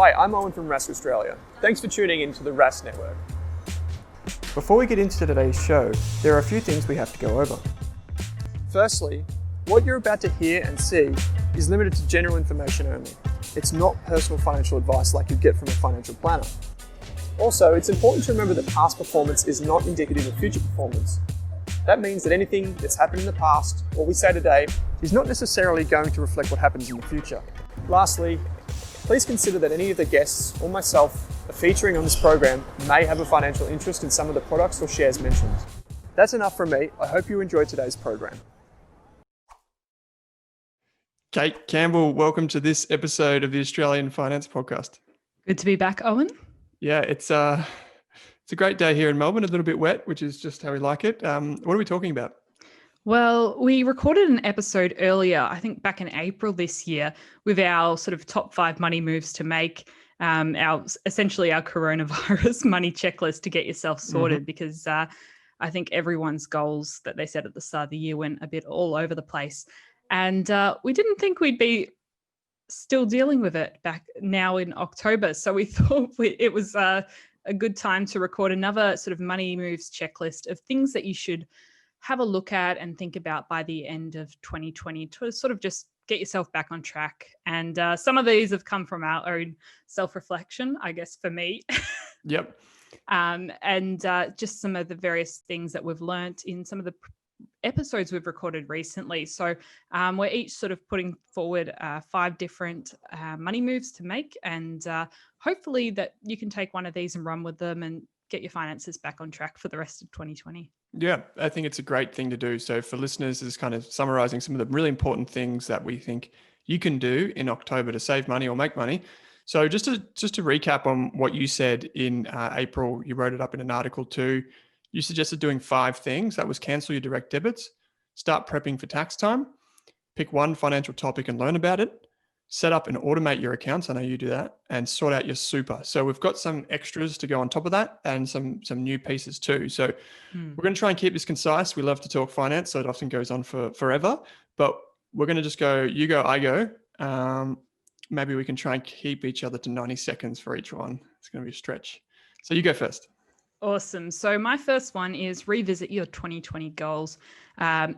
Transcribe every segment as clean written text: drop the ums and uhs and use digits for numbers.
Hi, I'm Owen from Rask Australia. Thanks for tuning in to the Rask Network. Before we get into today's show, there are a few things we have to go over. Firstly, what you're about to hear and see is limited to general information only. It's not personal financial advice like you'd get from a financial planner. Also, it's important to remember that past performance is not indicative of future performance. That means that anything that's happened in the past, or we say today, is not necessarily going to reflect what happens in the future. Lastly, please consider that any of the guests or myself are featuring on this program may have a financial interest in some of the products or shares mentioned. That's enough from me. I hope you enjoyed today's program. Kate Campbell, welcome to this episode of the Australian Finance Podcast. Good to be back, Owen. Yeah, it's a great day here in Melbourne, a little bit wet, which is just how we like it. What are we talking about? Well, we recorded an episode earlier, I think back in April this year, with our sort of top 5 money moves to make, essentially our coronavirus money checklist to get yourself sorted, because I think everyone's goals that they set at the start of the year went a bit all over the place. And we didn't think we'd be still dealing with it back now in October. So we thought it was a good time to record another sort of money moves checklist of things that you should have a look at and think about by the end of 2020 to sort of just get yourself back on track. And some of these have come from our own self-reflection, I guess, for me. Yep. And just some of the various things that we've learnt in some of the episodes we've recorded recently. So we're each sort of putting forward 5 different money moves to make, and hopefully that you can take one of these and run with them and get your finances back on track for the rest of 2020. Yeah, I think it's a great thing to do. So for listeners, it's kind of summarizing some of the really important things that we think you can do in October to save money or make money. So just to recap on what you said in April, you wrote it up in an article too. You suggested doing 5 things. That was cancel your direct debits, start prepping for tax time, pick one financial topic and learn about it, set up and automate your accounts. I know you do that, and sort out your super. So we've got some extras to go on top of that and some new pieces too. So we're going to try and keep this concise. We love to talk finance, so it often goes on for forever, but we're going to just go, you go, I go. Maybe we can try and keep each other to 90 seconds for each one. It's going to be a stretch. So you go first. Awesome. So my first one is revisit your 2020 goals,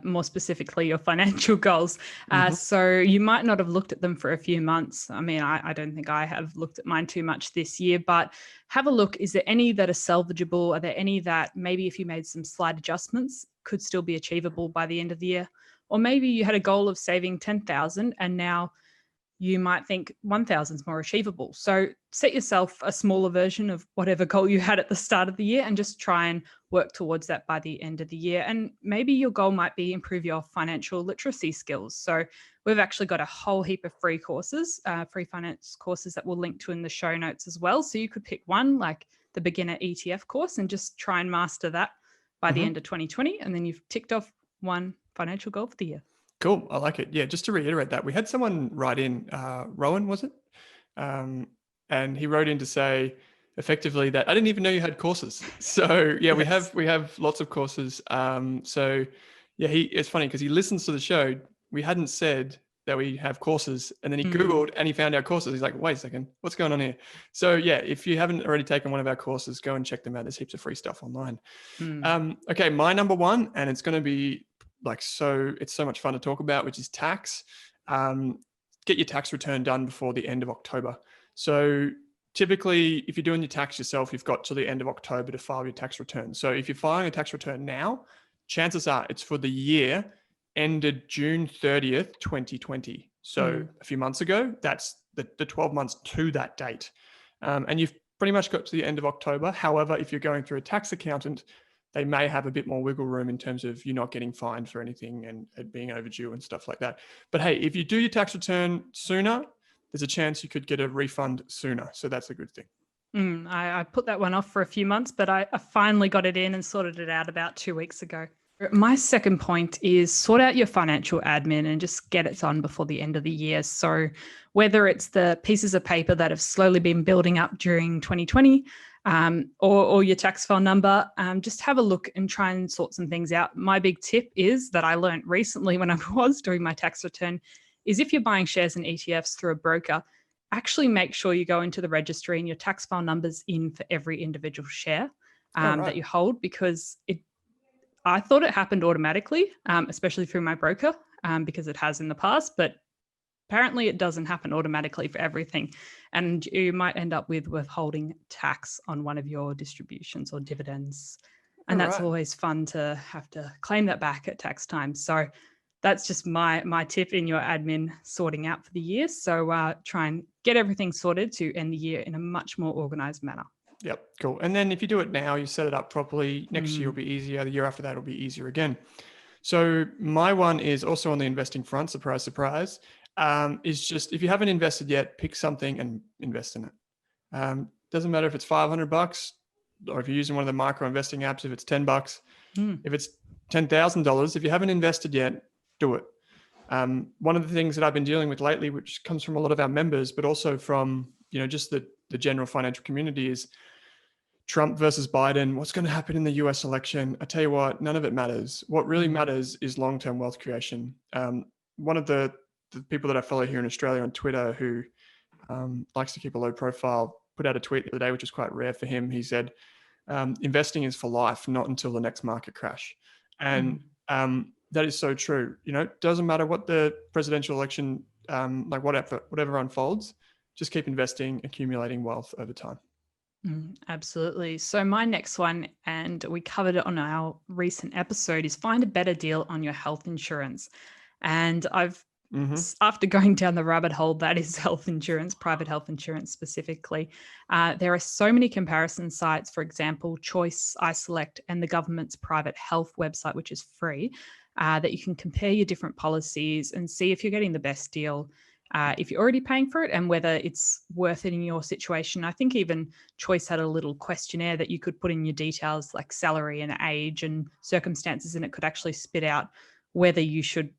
more specifically your financial goals. So you might not have looked at them for a few months. I mean, I don't think I have looked at mine too much this year, but have a look. Is there any that are salvageable? Are there any that maybe if you made some slight adjustments could still be achievable by the end of the year? Or maybe you had a goal of saving 10,000 and now you might think 1,000 is more achievable. So set yourself a smaller version of whatever goal you had at the start of the year and just try and work towards that by the end of the year. And maybe your goal might be improve your financial literacy skills. So we've actually got a whole heap of free courses, free finance courses that we'll link to in the show notes as well. So you could pick one like the beginner ETF course and just try and master that by the end of 2020. And then you've ticked off one financial goal for the year. Cool. I like it. Yeah. Just to reiterate that, we had someone write in, Rowan, was it? And he wrote in to say effectively that I didn't even know you had courses. So yeah, yes. we have lots of courses. So yeah, it's funny because he listens to the show. We hadn't said that we have courses, and then he Googled and he found our courses. He's like, wait a second, what's going on here? So yeah, if you haven't already taken one of our courses, go and check them out. There's heaps of free stuff online. Okay. My number one, and it's going to be it's so much fun to talk about, which is tax. Get your tax return done before the end of October. So typically, if you're doing your tax yourself, you've got till the end of October to file your tax return. So if you're filing a tax return now, chances are it's for the year ended June 30th, 2020. So a few months ago, that's the 12 months to that date. And you've pretty much got to the end of October. However, if you're going through a tax accountant, they may have a bit more wiggle room in terms of you not getting fined for anything and it being overdue and stuff like that. But hey, if you do your tax return sooner, there's a chance you could get a refund sooner. So that's a good thing. I put that one off for a few months, but I finally got it in and sorted it out about 2 weeks ago. My second point is sort out your financial admin and just get it done before the end of the year. So whether it's the pieces of paper that have slowly been building up during 2020, or your tax file number, just have a look and try and sort some things out. My big tip is that I learned recently when I was doing my tax return is if you're buying shares and ETFs through a broker, actually make sure you go into the registry and your tax file number's in for every individual share that you hold, because I thought it happened automatically, especially through my broker, because it has in the past, but apparently it doesn't happen automatically for everything. And you might end up with withholding tax on one of your distributions or dividends. And that's always fun to have to claim that back at tax time. So that's just my tip in your admin sorting out for the year. So try and get everything sorted to end the year in a much more organized manner. Yep, cool. And then if you do it now, you set it up properly, next year will be easier. The year after that will be easier again. So my one is also on the investing front, surprise, surprise, is just if you haven't invested yet, pick something and invest in it. Doesn't matter if it's $500 or if you're using one of the micro investing apps, if it's $10, if it's $10,000, if you haven't invested yet, do it. One of the things that I've been dealing with lately, which comes from a lot of our members, but also from, just the general financial community, is Trump versus Biden. What's going to happen in the US election? I tell you what, none of it matters. What really matters is long-term wealth creation. One of the people that I follow here in Australia on Twitter, who likes to keep a low profile, put out a tweet the other day, which is quite rare for him. He said, investing is for life, not until the next market crash. And that is so true. It doesn't matter what the presidential election, like whatever unfolds, just keep investing, accumulating wealth over time. Absolutely. So my next one, and we covered it on our recent episode, is find a better deal on your health insurance. And after going down the rabbit hole that is health insurance, private health insurance specifically, there are so many comparison sites. For example, Choice, iSelect, and the government's private health website, which is free, that you can compare your different policies and see if you're getting the best deal. If you're already paying for it and whether it's worth it in your situation. I think even Choice had a little questionnaire that you could put in your details like salary and age and circumstances, and it could actually spit out whether you should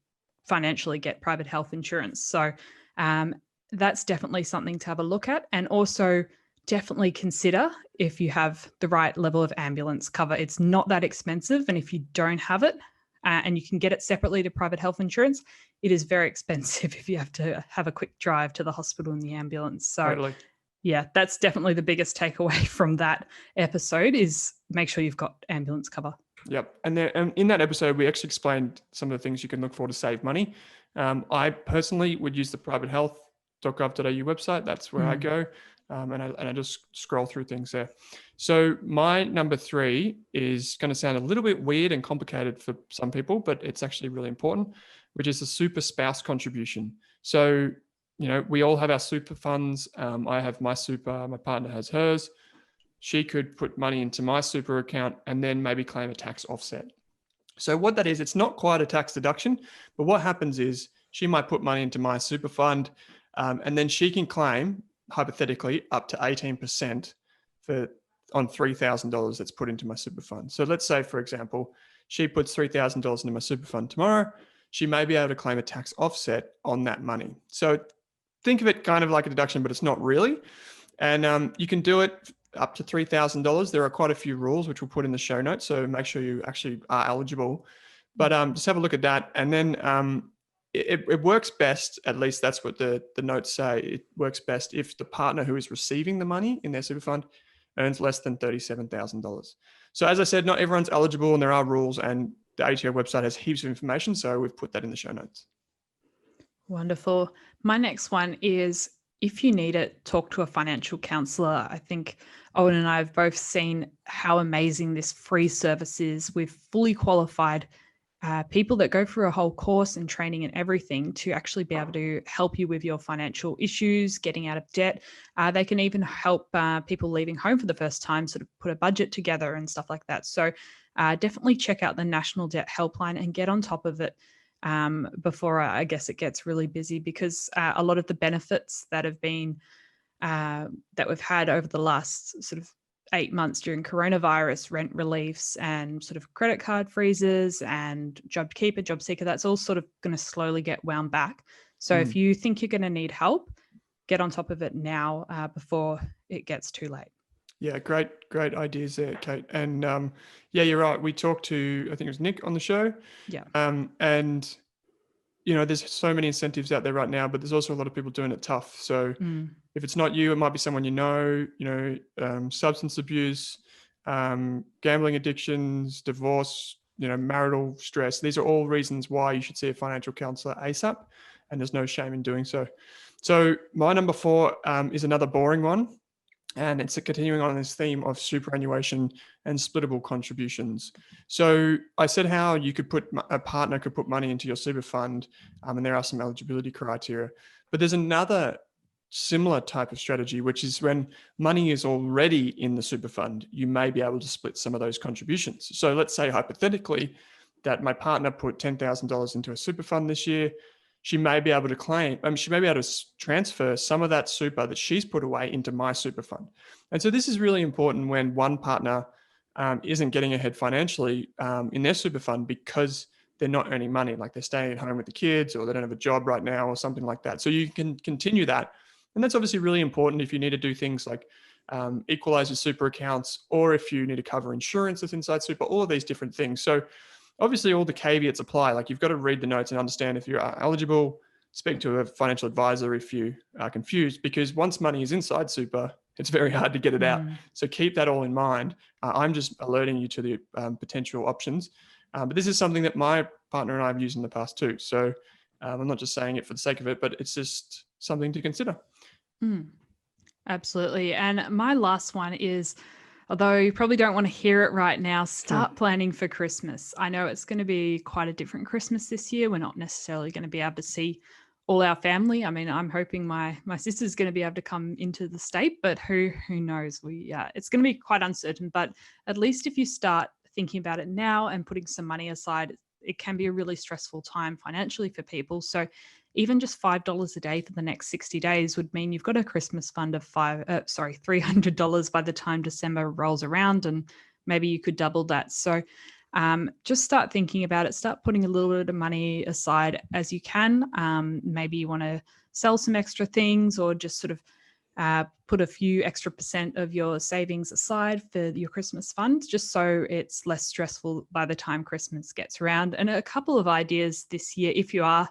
financially get private health insurance. So that's definitely something to have a look at. And also definitely consider if you have the right level of ambulance cover. It's not that expensive. And if you don't have it, and you can get it separately to private health insurance, it is very expensive if you have to have a quick drive to the hospital in the ambulance. So Totally. Yeah, that's definitely the biggest takeaway from that episode is make sure you've got ambulance cover. Yep. And in that episode, we actually explained some of the things you can look for to save money. I personally would use the privatehealth.gov.au website. That's where I go. And I just scroll through things there. So my number 3 is going to sound a little bit weird and complicated for some people, but it's actually really important, which is the super spouse contribution. So, we all have our super funds. I have my super, my partner has hers. She could put money into my super account and then maybe claim a tax offset. So what that is, it's not quite a tax deduction, but what happens is she might put money into my super fund and then she can claim, hypothetically, up to 18% on $3,000 that's put into my super fund. So let's say, for example, she puts $3,000 into my super fund tomorrow. She may be able to claim a tax offset on that money. So think of it kind of like a deduction, but it's not really. And you can do it up to $3,000. There are quite a few rules, which we'll put in the show notes. So make sure you actually are eligible. But just have a look at that. And then it works best, at least that's what the notes say. It works best if the partner who is receiving the money in their super fund earns less than $37,000. So as I said, not everyone's eligible and there are rules, and the ATO website has heaps of information. So we've put that in the show notes. Wonderful. My next one is, if you need it, talk to a financial counselor. I think Owen and I have both seen how amazing this free service is with fully qualified people that go through a whole course and training and everything to actually be able to help you with your financial issues, getting out of debt. They can even help people leaving home for the first time sort of put a budget together and stuff like that. So definitely check out the National Debt Helpline and get on top of it before I guess it gets really busy, because a lot of the benefits that have been that we've had over the last sort of 8 months during coronavirus, rent reliefs and sort of credit card freezes and JobKeeper, JobSeeker, that's all sort of going to slowly get wound back. So if you think you're going to need help, get on top of it now before it gets too late. Yeah, great ideas there, Kate. And yeah, you're right. We talked to, I think it was Nick on the show. Yeah. And there's so many incentives out there right now, but there's also a lot of people doing it tough. So if it's not you, it might be someone substance abuse, gambling addictions, divorce, marital stress. These are all reasons why you should see a financial counselor ASAP, and there's no shame in doing so. So my number 4 is another boring one. And it's continuing on this theme of superannuation and splittable contributions. So I said how a partner could put money into your super fund, and there are some eligibility criteria. But there's another similar type of strategy, which is when money is already in the super fund, you may be able to split some of those contributions. So let's say hypothetically that my partner put $10,000 into a super fund this year. She may be able to she may be able to transfer some of that super that she's put away into my super fund. And so this is really important when one partner isn't getting ahead financially in their super fund because they're not earning money, like they're staying at home with the kids, or they don't have a job right now, or something like that. So you can continue that. And that's obviously really important if you need to do things like equalize your super accounts, or if you need to cover insurance that's inside super, all of these different things. So obviously all the caveats apply. Like you've got to read the notes and understand if you're eligible, speak to a financial advisor if you are confused, because once money is inside super, it's very hard to get it out. So keep that all in mind. I'm just alerting you to the potential options. But this is something that my partner and I have used in the past too. So I'm not just saying it for the sake of it, but it's just something to consider. Absolutely. And my last one is, although you probably don't want to hear it right now, start planning for Christmas. I know it's going to be quite a different Christmas this year. We're not necessarily going to be able to see all our family. I mean, I'm hoping my sister's going to be able to come into the state, but who knows? It's going to be quite uncertain. But at least if you start thinking about it now and putting some money aside, it can be a really stressful time financially for people. So even just $5 a day for the next 60 days would mean you've got a Christmas fund of $300 by the time December rolls around, and maybe you could double that. So just start thinking about it. Start putting a little bit of money aside as you can. Maybe you want to sell some extra things, or just sort of put a few extra % of your savings aside for your Christmas fund, just so it's less stressful by the time Christmas gets around. And a couple of ideas this year, if you are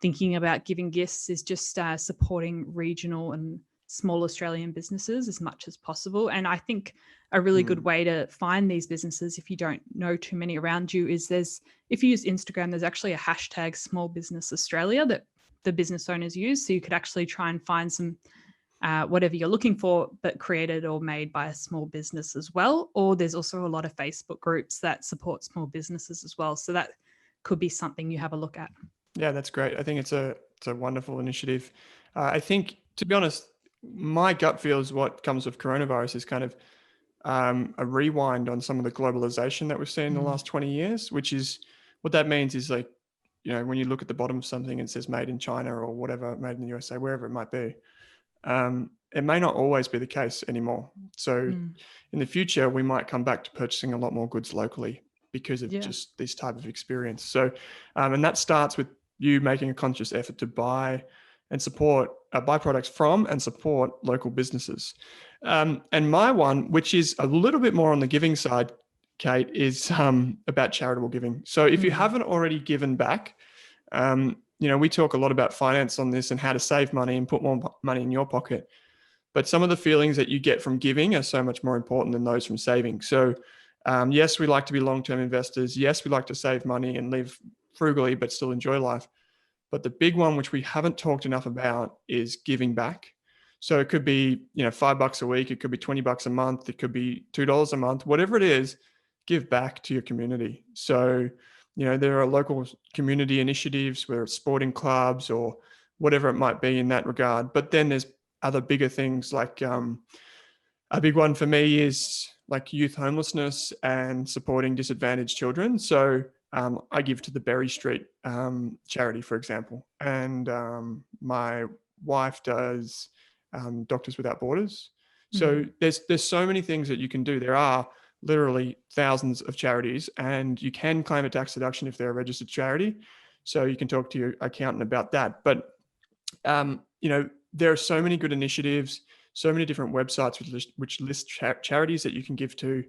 thinking about giving gifts, is just supporting regional and small Australian businesses as much as possible. And I think a really good way to find these businesses, if you don't know too many around you, is if you use Instagram, there's actually a hashtag Small Business Australia that the business owners use. So you could actually try and find some whatever you're looking for, but created or made by a small business as well. Or there's also a lot of Facebook groups that support small businesses as well. So that could be something you have a look at. Yeah, that's great. I think it's a wonderful initiative. I think, to be honest, my gut feel is what comes with coronavirus is kind of a rewind on some of the globalization that we've seen in the last 20 years, which is what that means is like, when you look at the bottom of something and it says made in China or whatever, made in the USA, wherever it might be, it may not always be the case anymore. So in the future, we might come back to purchasing a lot more goods locally because of just this type of experience. So, and that starts with you making a conscious effort to buy and support, buy products from and support local businesses. And my one, which is a little bit more on the giving side, Kate, is about charitable giving. So if you haven't already given back, we talk a lot about finance on this and how to save money and put more money in your pocket. But some of the feelings that you get from giving are so much more important than those from saving. So yes, we like to be long-term investors. Yes, we like to save money and live frugally, but still enjoy life. But the big one, which we haven't talked enough about, is giving back. So it could be, $5 a week. It could be $20 a month. It could be $2 a month, whatever it is, give back to your community. So, there are local community initiatives, whether it's sporting clubs or whatever it might be in that regard. But then there's other bigger things like a big one for me is like youth homelessness and supporting disadvantaged children. So I give to the Berry Street charity, for example, and my wife does Doctors Without Borders. So there's so many things that you can do. There are literally thousands of charities, and you can claim a tax deduction if they're a registered charity. So you can talk to your accountant about that. But there are so many good initiatives, so many different websites which list charities that you can give to.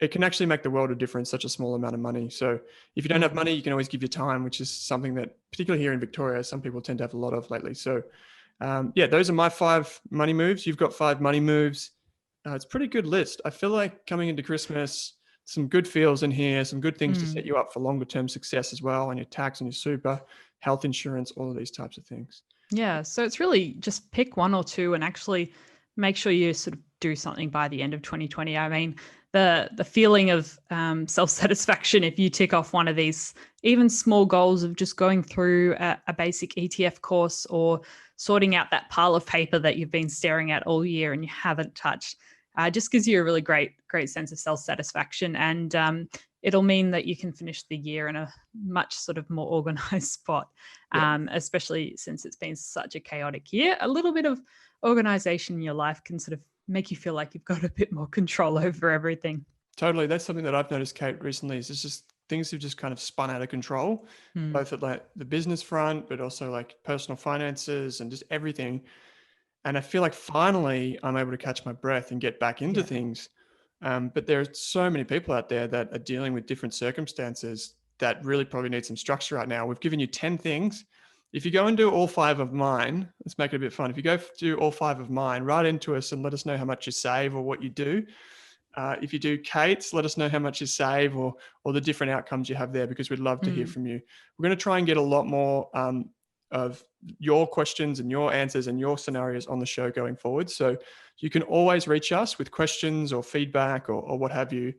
it can actually make the world of difference, such a small amount of money. So if you don't have money, you can always give your time, which is something that, particularly here in Victoria, some people tend to have a lot of lately. So those are my 5 money moves. You've got 5 money moves. It's a pretty good list. I feel like coming into Christmas, some good feels in here, some good things to set you up for longer term success as well, on your tax and your super, health insurance, all of these types of things. Yeah. So it's really just pick 1 or 2 and actually make sure you sort of do something by the end of 2020. I mean, the feeling of self-satisfaction if you tick off one of these, even small goals of just going through a basic ETF course or sorting out that pile of paper that you've been staring at all year and you haven't touched, just gives you a really great sense of self-satisfaction. And it'll mean that you can finish the year in a much sort of more organized spot, especially since it's been such a chaotic year. A little bit of organization in your life can sort of make you feel like you've got a bit more control over everything. Totally. That's something that I've noticed, Kate, recently, is it's just things have just kind of spun out of control, both at like the business front, but also like personal finances and just everything. And I feel like finally I'm able to catch my breath and get back into things. But there are so many people out there that are dealing with different circumstances that really probably need some structure right now. We've given you 10 things. If you go and do all 5 of mine, let's make it a bit fun. If you go do all 5 of mine, write into us and let us know how much you save or what you do. If you do Kate's, let us know how much you save or the different outcomes you have there, because we'd love to hear from you. We're going to try and get a lot more of your questions and your answers and your scenarios on the show going forward. So you can always reach us with questions or feedback or what have you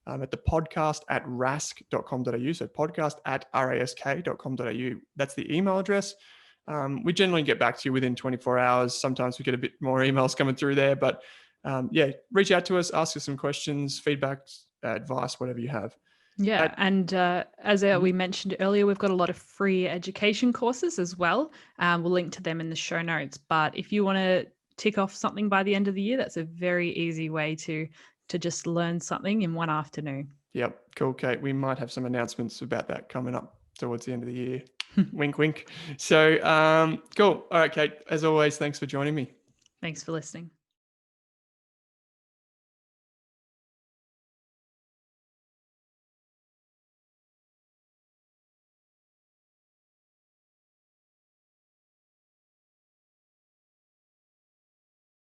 at the podcast at rask.com.au. So podcast at rask.com.au. That's the email address. We generally get back to you within 24 hours. Sometimes we get a bit more emails coming through there, but reach out to us, ask us some questions, feedback, advice, whatever you have. Yeah. And as we mentioned earlier, we've got a lot of free education courses as well. We'll link to them in the show notes. But if you want to tick off something by the end of the year, that's a very easy way to just learn something in one afternoon. Yep. Cool, Kate. We might have some announcements about that coming up towards the end of the year. Wink, wink. So cool. All right, Kate, as always, thanks for joining me. Thanks for listening.